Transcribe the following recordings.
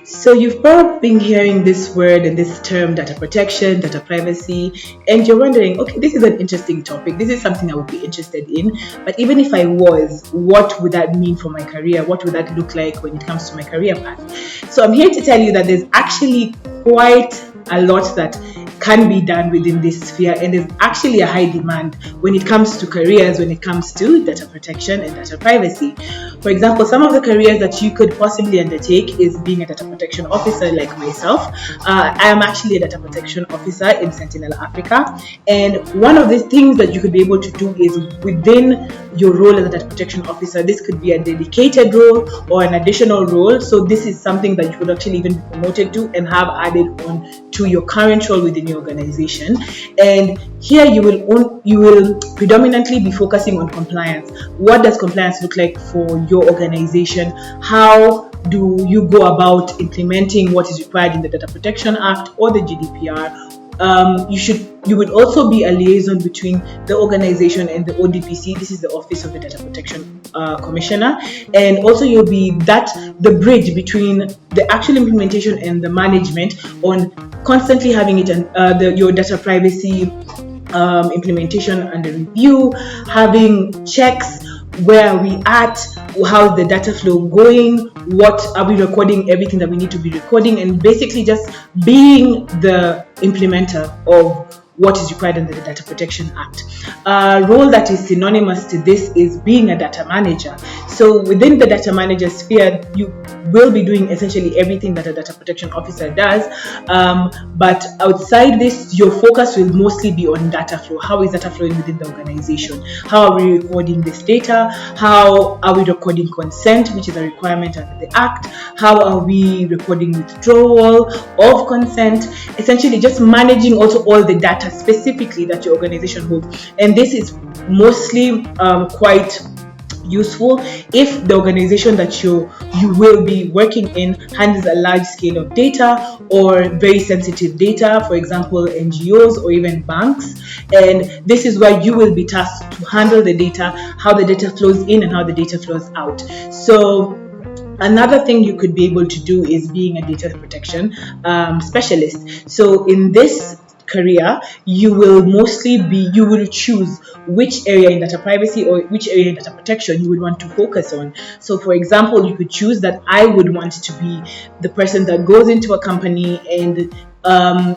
So you've probably been hearing this word and this term, data protection, data privacy, and you're wondering, okay, this is an interesting topic. This is something I would be interested in. But even if I was, what would that mean for my career? What would that look like when it comes to my career path? So I'm here to tell you that there's actually quite a lot that can be done within this sphere, and there's actually a high demand when it comes to careers, when it comes to data protection and data privacy. For example, some of the careers that you could possibly undertake is being a data protection officer like myself. I am actually a data protection officer in Sentinel Africa, and one of the things that you could be able to do is within your role as a data protection officer, this could be a dedicated role or an additional role. So this is something that you could actually even be promoted to and have added on to your current role within your organization. And here you will predominantly be focusing on compliance. What does compliance look like for your organization? How do you go about implementing what is required in the Data Protection Act or the GDPR? You would also be a liaison between the organization and the ODPC. This is the Office of the Data Protection Commissioner, and also you'll be the bridge between the actual implementation and the management on constantly having it and your data privacy implementation under review, having checks. Where are we at? How's the data flow going? What are we recording? Everything that we need to be recording, and basically just being the implementer of what is required under the Data Protection Act. A role that is synonymous to this is being a data manager. So within the data manager sphere, you will be doing essentially everything that a data protection officer does. But outside this, your focus will mostly be on data flow. How is data flowing within the organization? How are we recording this data? How are we recording consent, which is a requirement under the Act? How are we recording withdrawal of consent? Essentially just managing also all the data specifically that your organization holds. And this is mostly quite useful if the organization that you will be working in handles a large scale of data or very sensitive data, for example NGOs or even banks. And this is where you will be tasked to handle the data, how the data flows in and how the data flows out. So another thing you could be able to do is being a data protection specialist. So in this career, you will choose which area in data privacy or which area in data protection you would want to focus on. So for example, you could choose that I would want to be the person that goes into a company and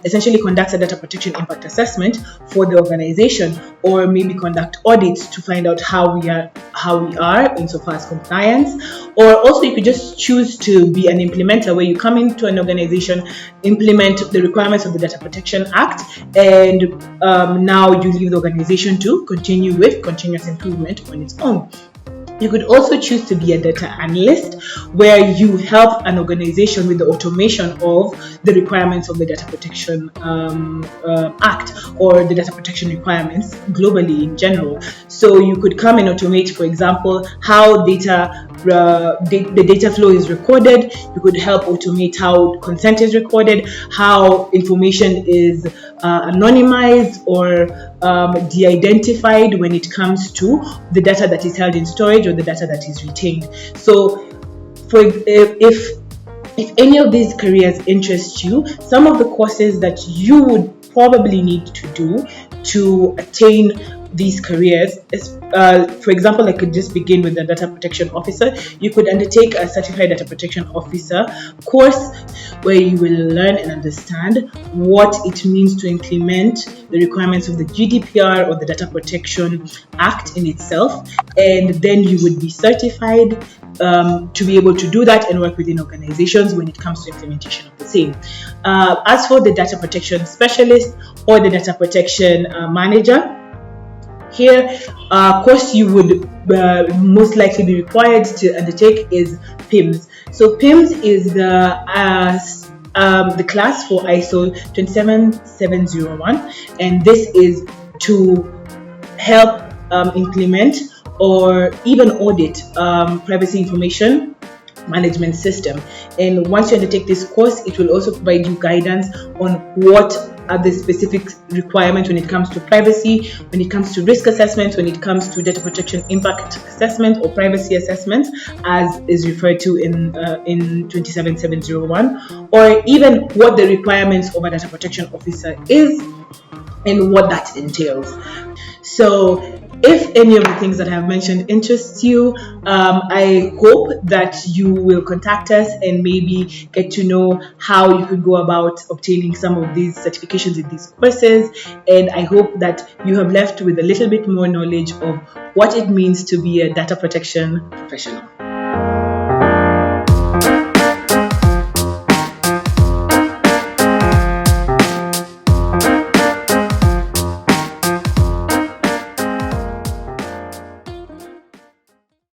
essentially conducts a data protection impact assessment for the organization, or maybe conduct audits to find out how we are insofar as compliance. Or also you could just choose to be an implementer, where you come into an organization, implement the requirements of the Data Protection Act, and now you leave the organization to continue with continuous improvement on its own. You could also choose to be a data analyst, where you help an organization with the automation of the requirements of the Data Protection Act or the data protection requirements globally in general. So you could come and automate, for example, how the data flow is recorded. You could help automate how consent is recorded, how information is anonymized or de-identified when it comes to the data that is held in storage or the data that is retained. So if any of these careers interest you, some of the courses that you would probably need to do to attain these careers is, for example, I could just begin with the data protection officer. You could undertake a certified data protection officer course, where you will learn and understand what it means to implement the requirements of the GDPR or the Data Protection Act in itself, and then you would be certified to be able to do that and work within organizations when it comes to implementation of the same. As for the data protection specialist or the data protection manager, here, course you would most likely be required to undertake is PIMS. So PIMS is the class for ISO 27701, and this is to help implement or even audit privacy information management system. And once you undertake this course, it will also provide you guidance on what are the specific requirements when it comes to privacy, when it comes to risk assessment, when it comes to data protection impact assessment or privacy assessment, as is referred to in 27701, or even what the requirements of a data protection officer is and what that entails. So, if any of the things that I have mentioned interests you, I hope that you will contact us and maybe get to know how you could go about obtaining some of these certifications in these courses. And I hope that you have left with a little bit more knowledge of what it means to be a data protection professional.